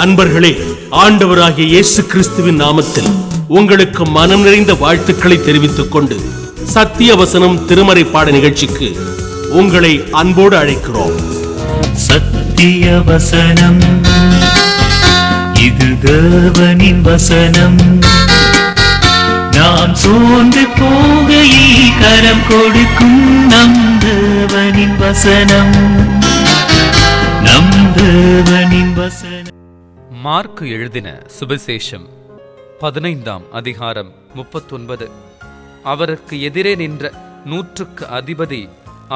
அன்பர்களே, ஆண்டவராகிய இயேசு கிறிஸ்துவின் நாமத்தில் உங்களுக்கு மனம் நிறைந்த வாழ்த்துக்களை தெரிவித்துக் கொண்டு சத்திய வசனம் திருமறை பாட நிகழ்ச்சிக்கு உங்களை அன்போடு அழைக்கிறோம். சத்திய வசனம், இது தேவனின் வசனம். நாம் சோர்ந்து போகையில் கரம் கொடுக்கும் நம் தேவனின் வசனம், நம் தேவனின் வசனம். மார்க்கு எழுதின சுவிசேஷம் 15ஆம் அதிகாரம் 39. அவருக்கு எதிரே நின்ற 100க்கு அதிபதி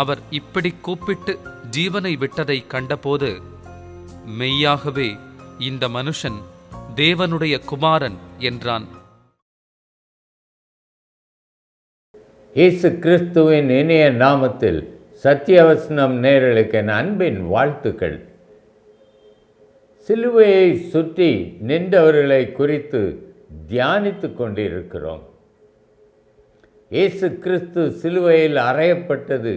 அவர் இப்படி கூப்பிட்டு ஜீவனை விட்டதை கண்டபோது, மெய்யாகவே இந்த மனுஷன் தேவனுடைய குமாரன் என்றான். இயேசு கிறிஸ்துவின் இனிய நாமத்தில் சத்தியவசனம் நேயர்களுக்கு என் அன்பின் வாழ்த்துக்கள். சிலுவையை சுற்றி நின்றவர்களை குறித்து தியானித்து கொண்டிருக்கிறோம். இயேசு கிறிஸ்து சிலுவையில் அறையப்பட்டது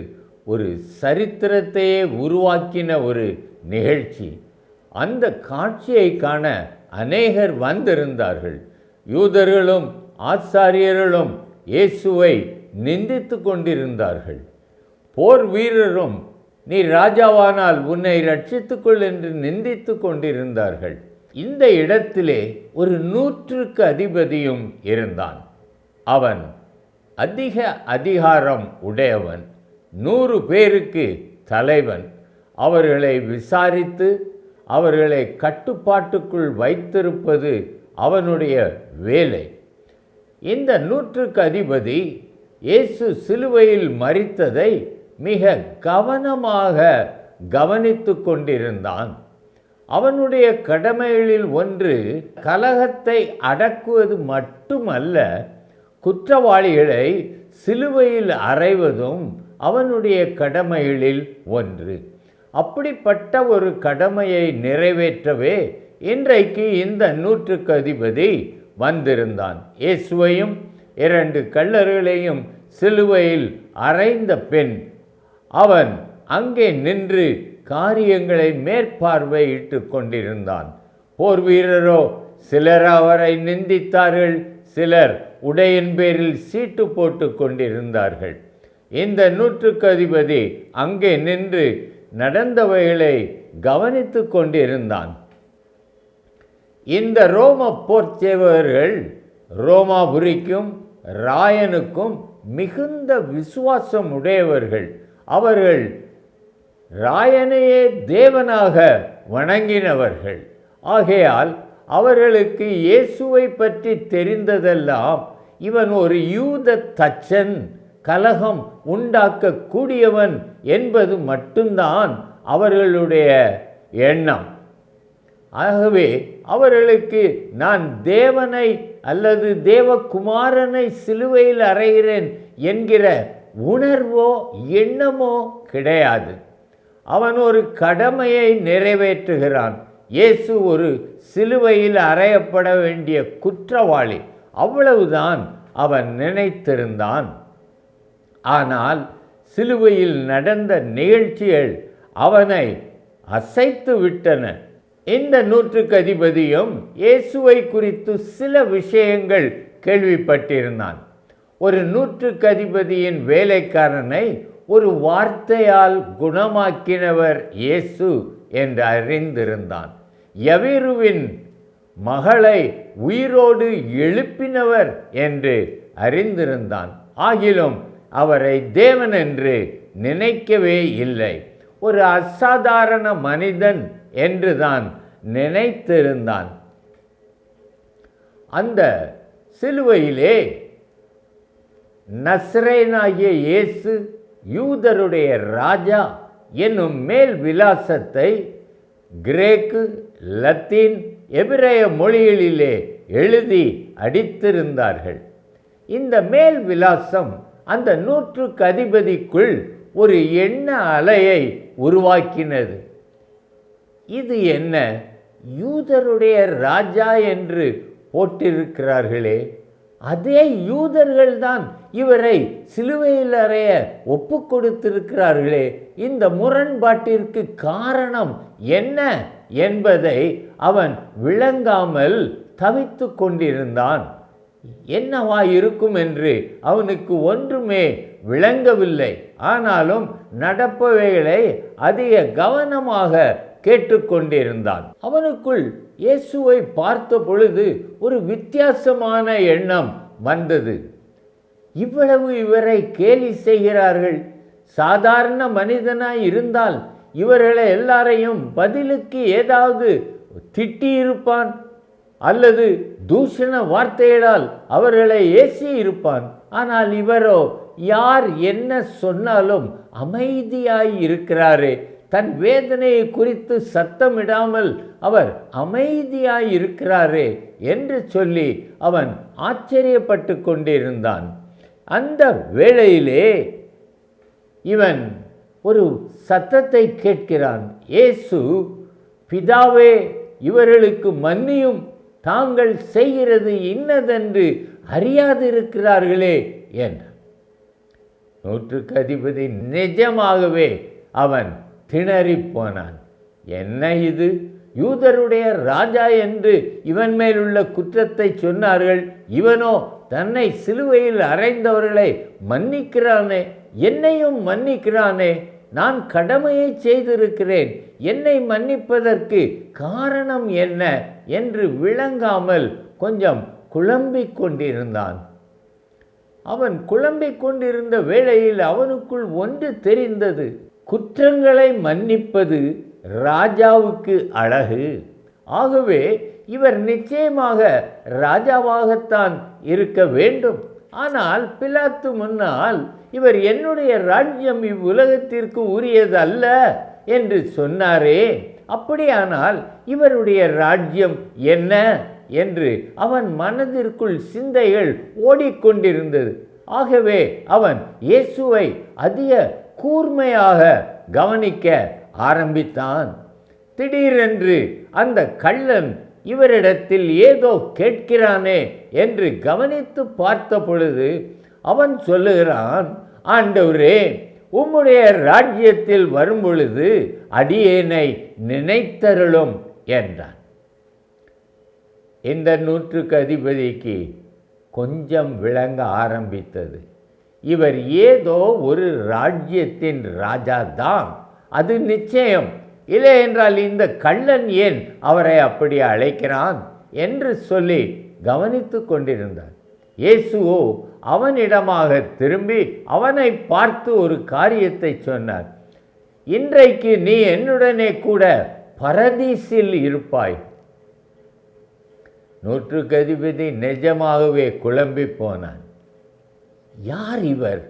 ஒரு சரித்திரத்தையே உருவாக்கின ஒரு நிகழ்ச்சி. அந்த காட்சியை காண அநேகர் வந்திருந்தார்கள். யூதர்களும் ஆசாரியர்களும் இயேசுவை நிந்தித்து கொண்டிருந்தார்கள். போர் வீரரும் நீ ராஜாவானால் உன்னை ரட்சித்துக்கொள் என்று நிந்தித்து கொண்டிருந்தார்கள். இந்த இடத்திலே ஒரு 100க்கு அதிபதியும் இருந்தான். அவன் அதிக அதிகாரம் உடையவன், 100 பேருக்கு தலைவன். அவர்களை விசாரித்து அவர்களை கட்டுப்பாட்டுக்குள் வைத்திருப்பது அவனுடைய வேலை. இந்த 100க்கு அதிபதி இயேசு சிலுவையில் மரித்ததை மிக கவனமாக கவனித்து கொண்டிருந்தான். அவனுடைய கடமைகளில் ஒன்று கலகத்தை அடக்குவது மட்டுமல்ல, குற்றவாளிகளை சிலுவையில் அறைவதும் அவனுடைய கடமைகளில் ஒன்று. அப்படிப்பட்ட ஒரு கடமையை நிறைவேற்றவே இன்றைக்கு இந்த 100க்கு அதிபதி வந்திருந்தான். இயேசுவையும் 2 கள்ளர்களையும் சிலுவையில் அறைந்த பின் அவன் அங்கே நின்று காரியங்களை மேற்பார்வையிட்டு கொண்டிருந்தான். போர் வீரரோ சிலர் அவரை நிந்தித்தார்கள், சிலர் உடையின் பேரில் சீட்டு போட்டு கொண்டிருந்தார்கள். இந்த 100க்கு அதிபதி அங்கே நின்று நடந்தவைகளை கவனித்து கொண்டிருந்தான். இந்த ரோம போர்ச்சேவகர்கள் ரோமாபுரிக்கும் ராயனுக்கும் மிகுந்த விசுவாசம் உடையவர்கள். அவர்கள் ராயனையே தேவனாக வணங்கினவர்கள். ஆகையால் அவர்களுக்கு இயேசுவை பற்றி தெரிந்ததெல்லாம் இவன் ஒரு யூத தச்சன், கலகம் உண்டாக்கக்கூடியவன் என்பது மட்டும்தான் அவர்களுடைய எண்ணம். ஆகவே அவர்களுக்கு நான் தேவனை அல்லது தேவகுமாரனை சிலுவையில் அறைகிறேன் என்கிற உணர்வோ எண்ணமோ கிடையாது. அவன் ஒரு கடமையை நிறைவேற்றுகிறான். இயேசு ஒரு சிலுவையில் அறையப்பட வேண்டிய குற்றவாளி, அவ்வளவுதான் அவன் நினைத்திருந்தான். ஆனால் சிலுவையில் நடந்த நிகழ்ச்சிகள் அவனை அசைத்து விட்டன. இந்த 100க்கு அதிபதியும் இயேசுவை குறித்து சில விஷயங்கள் கேள்விப்பட்டிருந்தான். ஒரு 100க்கு அதிபதியின் வேலைக்காரனை ஒரு வார்த்தையால் குணமாக்கினவர் இயேசு என்று அறிந்திருந்தான். யவீருவின் மகளை உயிரோடு எழுப்பினவர் என்று அறிந்திருந்தான். ஆகிலும் அவரை தேவன் என்று நினைக்கவே இல்லை. ஒரு அசாதாரண மனிதன் என்றுதான் நினைத்திருந்தான். அந்த சிலுவையிலே நசரேயனாகிய இயேசு யூதருடைய ராஜா என்னும் மேல் விலாசத்தை கிரேக்கு, லத்தீன், எபிரேய மொழிகளிலே எழுதி அடித்திருந்தார்கள். இந்த மேல் விலாசம் அந்த 100க்கு அதிபதிக்குள் ஒரு எண்ண அலையை உருவாக்கினது. இது என்ன, யூதருடைய ராஜா என்று போட்டிருக்கிறார்களே, அதே யூதர்கள்தான் இவரை சிலுவையில் அறைய ஒப்பு கொடுத்திருக்கிறார்களே. இந்த முரண்பாட்டிற்கு காரணம் என்ன என்பதை அவன் விளங்காமல் தவித்து கொண்டிருந்தான். என்னவா இருக்கும் என்று அவனுக்கு ஒன்றுமே விளங்கவில்லை. ஆனாலும் நடப்பவைகளை அதிக கவனமாக கேட்டுக்கொண்டிருந்தான். அவனுக்குள் இயேசுவை பார்த்த பொழுது ஒரு வித்தியாசமான எண்ணம் வந்தது. இவ்வளவு இவரை கேலி செய்கிறார்கள். சாதாரண மனிதனாய் இருந்தால் இவர்களை எல்லாரையும் பதிலுக்கு ஏதாவது திட்டியிருப்பான் அல்லது தூஷண வார்த்தைகளால் அவர்களை ஏசி இருப்பான். ஆனால் இவரோ யார் என்ன சொன்னாலும் அமைதியாய் இருக்கிறாரே. தன் வேதனையை குறித்து சத்தமிடாமல் அவர் அமைதியாய் இருக்கிறாரே என்று சொல்லி அவன் ஆச்சரியப்பட்டு கொண்டிருந்தான். அந்த வேளையிலே இவன் ஒரு சத்தத்தை கேட்கிறான். இயேசு, பிதாவே, இவர்களுக்கு மன்னியும், தாங்கள் செய்கிறது இன்னதென்று அறியாதிருக்கிறார்களே என்றான். நூற்றுக்கு அதிபதி நிஜமாகவே அவன் திணறி போனான். என்ன இது? யூதருடைய ராஜா என்று இவன் மேலுள்ள குற்றத்தை சொன்னார்கள். இவனோ தன்னை சிலுவையில் அறைந்தவர்களை மன்னிக்கிறானே, என்னையும் மன்னிக்கிறானே. நான் கடமையை செய்திருக்கிறேன், என்னை மன்னிப்பதற்கு காரணம் என்ன என்று விளங்காமல் கொஞ்சம் குழம்பிக் கொண்டிருந்தான். அவன் குழம்பிக் கொண்டிருந்த வேளையில் அவனுக்குள் ஒன்று தெரிந்தது. குற்றங்களை மன்னிப்பது ராஜாவுக்கு அழகு. ஆகவே இவர் நிச்சயமாக ராஜாவாகத்தான் இருக்க வேண்டும். ஆனால் பிலாத்து முன்னால் இவர் என்னுடைய ராஜ்யம் இவ்வுலகத்திற்கு உரியது அல்ல என்று சொன்னாரே. அப்படியானால் இவருடைய ராஜ்யம் என்ன என்று அவன் மனதிற்குள் சிந்தைகள் ஓடிக்கொண்டிருந்தது. ஆகவே அவன் இயேசுவை அதிக கூர்மையாக கவனிக்க ஆரம்பித்தான். திடீரென்று அந்த கள்ளன் இவரிடத்தில் ஏதோ கேட்கிறானே என்று கவனித்து பார்த்த பொழுது அவன் சொல்லுகிறான், ஆண்டவரே, உம்முடைய ராஜ்யத்தில் வரும் பொழுது அடியேனை நினைத்தருளும் என்றான். இந்த நூற்றுக்கு அதிபதிக்கு கொஞ்சம் விளங்க ஆரம்பித்தது. இவர் ஏதோ ஒரு ராஜ்யத்தின் ராஜா தான், அது நிச்சயம். இல்லை என்றால் இந்த கள்ளன் ஏன் அவரை அப்படி அழைக்கிறான் என்று சொல்லி கவனித்து கொண்டிருந்தார். இயேசுவோ அவனிடமாக திரும்பி அவனை பார்த்து ஒரு காரியத்தை சொன்னார். இன்றைக்கு நீ என்னுடனே கூட பரதீசில் இருப்பாய். நூற்றுக்கு அதிபதி நிஜமாகவே குழம்பி போனான். யார் இவர்?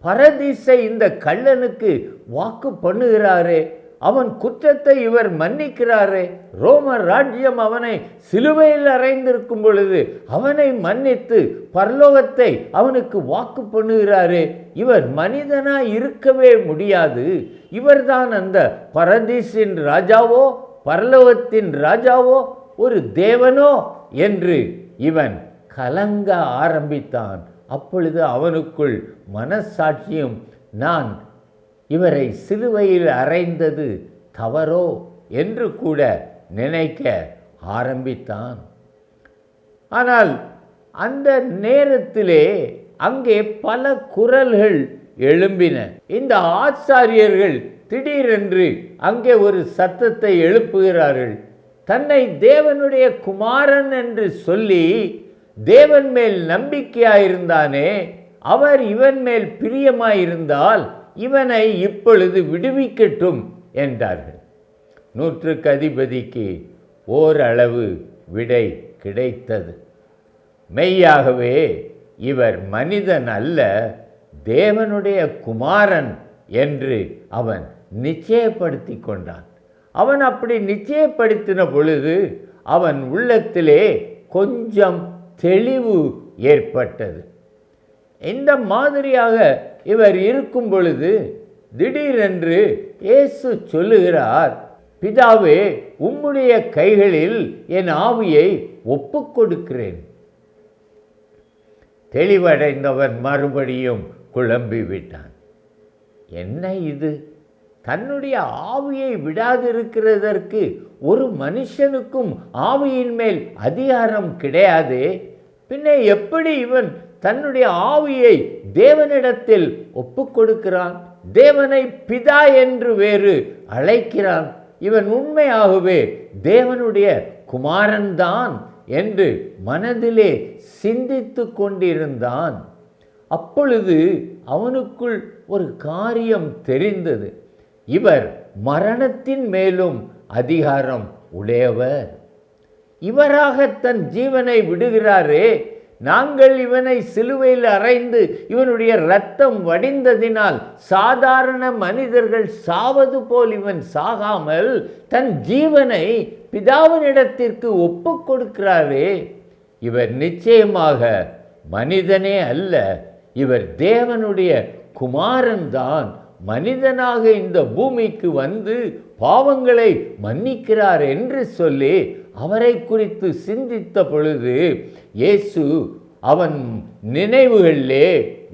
பரதீசை இந்த கள்ளனுக்கு வாக்கு பண்ணுகிறாரே, அவன் குற்றத்தை இவர் மன்னிக்கிறாரே. ரோம ராஜ்யம் அவனை சிலுவையில் அறைந்திருக்கும் பொழுது அவனை மன்னித்து பரலோகத்தை அவனுக்கு வாக்கு பண்ணுகிறாரே. இவர் மனிதனாய் இருக்கவே முடியாது. இவர்தான் அந்த பரதீசின் ராஜாவோ, பரலோகத்தின் ராஜாவோ, ஒரு தேவனோ என்று இவன் கலங்க ஆரம்பித்தான். அப்பொழுது அவனுக்குள் மனசாட்சியும் நான் இவரை சிலுவையில் அறைந்தது தவறோ என்று கூட நினைக்க ஆரம்பித்தான். ஆனால் அந்த நேரத்திலே அங்கே பல குரல்கள் எழும்பின. இந்த ஆசாரியர்கள் திடீரென்று அங்கே ஒரு சத்தத்தை எழுப்புகிறார்கள். தன்னை தேவனுடைய குமாரன் என்று சொல்லி தேவன் மேல் நம்பிக்கையாயிருந்தானே, அவர் இவன் மேல் பிரியமாயிருந்தால் இவனை இப்பொழுது விடுவிக்கட்டும் என்றார்கள். நூற்றுக்கு அதிபதிக்கு ஓரளவு விடை கிடைத்தது. மெய்யாகவே இவர் மனிதன் அல்ல, தேவனுடைய குமாரன் என்று அவன் நிச்சயப்படுத்தி கொண்டான். அவன் அப்படி நிச்சயப்படுத்தின பொழுது அவன் உள்ளத்திலே கொஞ்சம் தெளிவு ஏற்பட்டது. இந்த மாதிரியாக இவர் இருக்கும் பொழுது திடீரென்று இயேசு சொல்லுகிறார், பிதாவே, உம்முடைய கைகளில் என் ஆவியை ஒப்புக் கொடுக்கிறேன். தெளிவடைந்தவன் மறுபடியும் குழம்பி விட்டான். என்ன இது? தன்னுடைய ஆவியை விடாதிருக்கிறதற்கு ஒரு மனுஷனுக்கும் ஆவியின் மேல் அதிகாரம் கிடையாது. பின்ன எப்படி இவன் தன்னுடைய ஆவியை தேவனிடத்தில் ஒப்புக் கொடுக்கிறான்? தேவனை பிதா என்று வேறு அழைக்கிறான். இவன் உண்மையாகவே தேவனுடைய குமாரன்தான் என்று மனதிலே சிந்தித்து கொண்டிருந்தான். அப்பொழுது அவனுக்குள் ஒரு காரியம் தெரிந்தது. இவர் மரணத்தின் மேலும் அதிகாரம் உடையவர். இவராக தன் ஜீவனை விடுகிறாரே, நாங்கள் இவனை சிலுவையில் அறைந்து இவனுடைய இரத்தம் வடிந்ததினால் சாதாரண மனிதர்கள் சாவது போல் இவன் சாகாமல் தன் ஜீவனை பிதாவினிடத்திற்கு ஒப்புக் கொடுக்கிறாரே, இவர் நிச்சயமாக மனிதனே அல்ல, இவர் தேவனுடைய குமாரன்தான். மனிதனாக இந்த பூமிக்கு வந்து பாவங்களை மன்னிக்கிறார் என்று சொல்லி அவரை குறித்து சிந்தித்த பொழுது இயேசு அவன் நினைவுகளிலே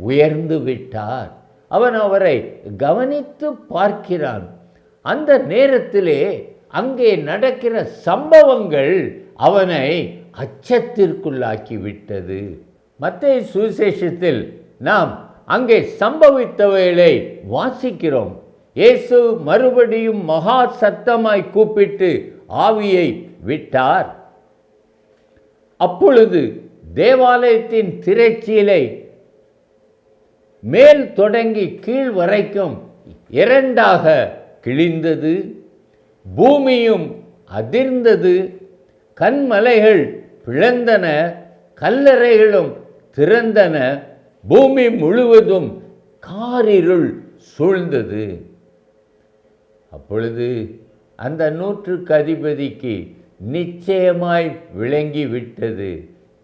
உயர்ந்து விட்டார். அவன் அவரை கவனித்து பார்க்கிறான். அந்த நேரத்திலே அங்கே நடக்கிற சம்பவங்கள் அவனை அச்சத்திற்குள்ளாக்கி விட்டது. மத்தேயு சுவிசேஷத்தில் நாம் அங்கே சம்பவித்தவைகளை வாசிக்கிறோம். இயேசு மறுபடியும் மகா சத்தமாய் கூப்பிட்டு ஆவியை விட்டார். அப்பொழுது தேவாலயத்தின் திரைச்சீலை மேல் தொடங்கி கீழ் வரைக்கும் இரண்டாக கிழிந்தது. பூமியும் அதிர்ந்தது. கன்மலைகள் பிளந்தன, கல்லறைகளும் திறந்தன. பூமி முழுவதும் காரிருள் சூழ்ந்தது. அப்பொழுது அந்த நூற்றுக்கு அதிபதிக்கு நிச்சயமாய் விளங்கிவிட்டது,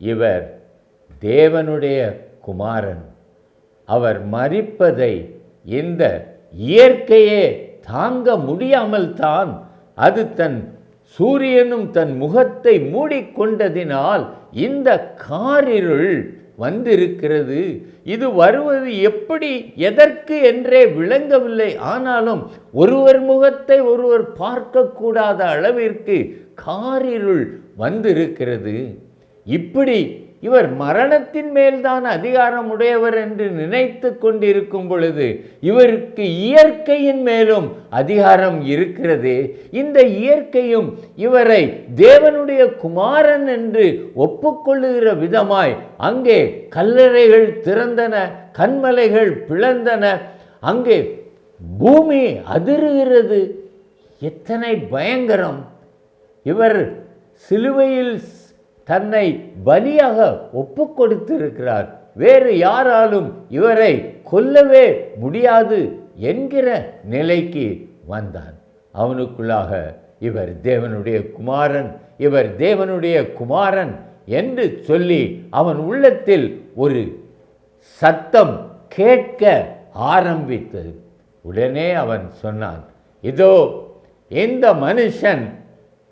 இவர் தேவனுடைய குமாரன். அவர் மரிப்பதை இந்த இயற்கையே தாங்க முடியாமல் தான் அது தன் சூரியனும் தன் முகத்தை மூடிக்கொண்டதினால் இந்த காரிருள் வந்திருக்கிறது. இது வருவது எப்படி, எதற்கு என்றே விளங்கவில்லை. ஆனாலும் ஒருவர் முகத்தை ஒருவர் பார்க்கக்கூடாத அளவிற்கு காரிருள் வந்திருக்கிறது. இப்படி இவர் மரணத்தின் மேல்தான் அதிகாரம் உடையவர் என்று நினைத்து கொண்டிருக்கும் பொழுது இவருக்கு இயற்கையின் மேலும் அதிகாரம் இருக்கிறது. இந்த இயற்கையும் இவரை தேவனுடைய குமாரன் என்று ஒப்புக்கொள்ளுகிற விதமாய் அங்கே கல்லறைகள் திறந்தன, கன்மலைகள் பிளந்தன, அங்கே பூமி அதிருகிறது. எத்தனை பயங்கரம்! இவர் சிலுவையில் தன்னை பலியாக ஒப்பு கொடுத்திருக்கிறார். வேறு யாராலும் இவரை கொல்லவே முடியாது என்கிற நிலைக்கு வந்தான். அவனுக்குள்ளாக இவர் தேவனுடைய குமாரன், இவர் தேவனுடைய குமாரன் என்று சொல்லி அவன் உள்ளத்தில் ஒரு சத்தம் கேட்க ஆரம்பித்தது. உடனே அவன் சொன்னான், இதோ இந்த மனுஷன்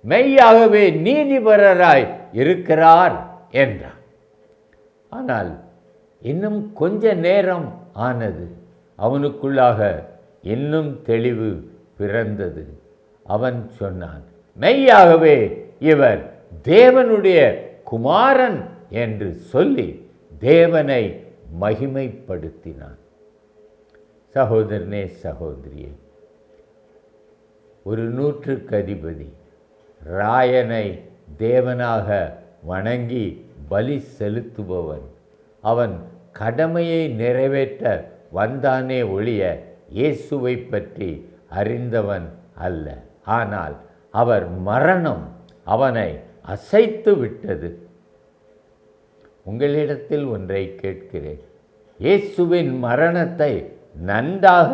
மெய்யாகவே நீதிபரராய் இருக்கிறார் என்றான். ஆனால் இன்னும் கொஞ்ச நேரம் ஆனது. அவனுக்குள்ளாக இன்னும் தெளிவு பிறந்தது. அவன் சொன்னான், மெய்யாகவே இவர் தேவனுடைய குமாரன் என்று சொல்லி தேவனை மகிமைப்படுத்தினான். சகோதரனே, சகோதரியே, ஒரு நூற்றுக்கு அதிபதி ராயனை தேவனாக வணங்கி பலி செலுத்துபவன். அவன் கடமையை நிறைவேற்ற வந்தானே ஒழிய இயேசுவை பற்றி அறிந்தவன் அல்ல. ஆனால் அவர் மரணம் அவனை அசைத்து விட்டது. உங்களிடத்தில் ஒன்றை கேட்கிறேன். இயேசுவின் மரணத்தை நன்றாக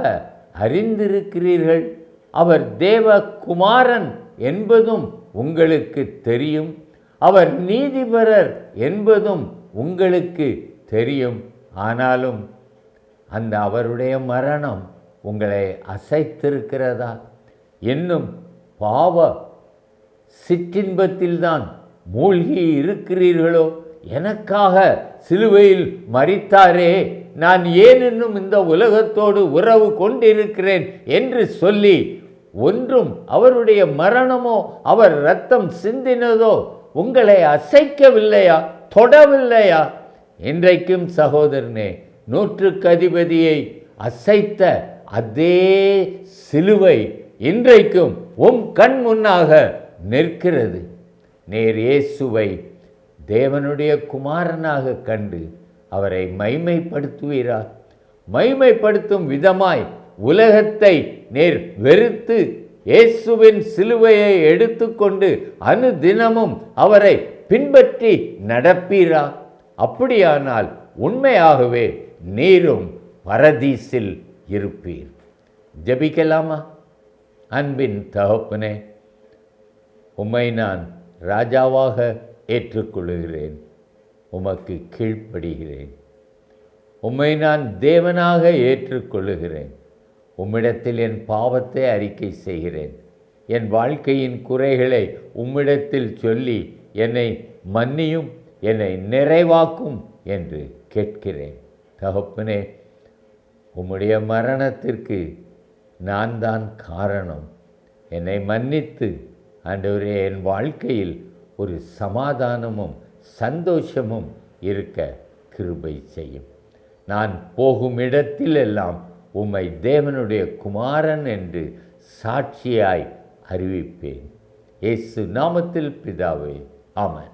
அறிந்திருக்கிறீர்கள். அவர் தேவகுமாரன் என்பதும் உங்களுக்கு தெரியும். அவர் நீதிபரர் என்பதும் உங்களுக்கு தெரியும். ஆனாலும் அந்த அவருடைய மரணம் உங்களை அசைத்திருக்கிறதா? இன்னும் பாவ சிற்றின்பத்தில்தான் மூழ்கி இருக்கிறீர்களோ? எனக்காக சிலுவையில் மரித்தாரே, நான் ஏன் இன்னும் இந்த உலகத்தோடு உறவு கொண்டிருக்கிறேன் என்று சொல்லி, ஒன்றும் அவருடைய மரணமோ அவர் இரத்தம் சிந்தினதோ உங்களை அசைக்கவில்லையா, தொடவில்லையா? இன்றைக்கும் சகோதரனே, 100க்கு அதிபதியை அசைத்த அதே சிலுவை இன்றைக்கும் கண் முன்னாக நிற்கிறது. நேர் இயேசுவை தேவனுடைய குமாரனாக கண்டு அவரை மைமைப்படுத்துவீரா? மைமைப்படுத்தும் விதமாய் உலகத்தை நேர் வெறுத்து இயேசுவின் சிலுவையை எடுத்துக்கொண்டு அனுதினமும் அவரை பின்பற்றி நடப்பீரா? அப்படியானால் உண்மையாகவே நீரும் பரதீசில் இருப்பீர். ஜெபிக்கலாமா? அன்பின் தகப்பனே, உம்மை நான் ராஜாவாக ஏற்றுக்கொள்கிறேன், உமக்கு கீழ்ப்படுகிறேன். உம்மை நான் தேவனாக ஏற்றுக்கொள்ளுகிறேன். உம்மிடத்தில் என் பாவத்தை அறிக்கை செய்கிறேன். என் வாழ்க்கையின் குறைகளை உம்மிடத்தில் சொல்லி என்னை மன்னியும், என்னை நிறைவாக்கும் என்று கேட்கிறேன். தகப்பனே, உம்முடைய மரணத்திற்கு நான் தான் காரணம். என்னை மன்னித்து ஆண்டவரே, என் வாழ்க்கையில் ஒரு சமாதானமும் சந்தோஷமும் இருக்க கிருபை செய்யும். நான் போகும் இடத்திலெல்லாம் உம்மை தேவனுடைய குமாரன் என்று சாட்சியாய் அறிவிப்பேன். இயேசு நாமத்தில் பிதாவே, ஆமென்.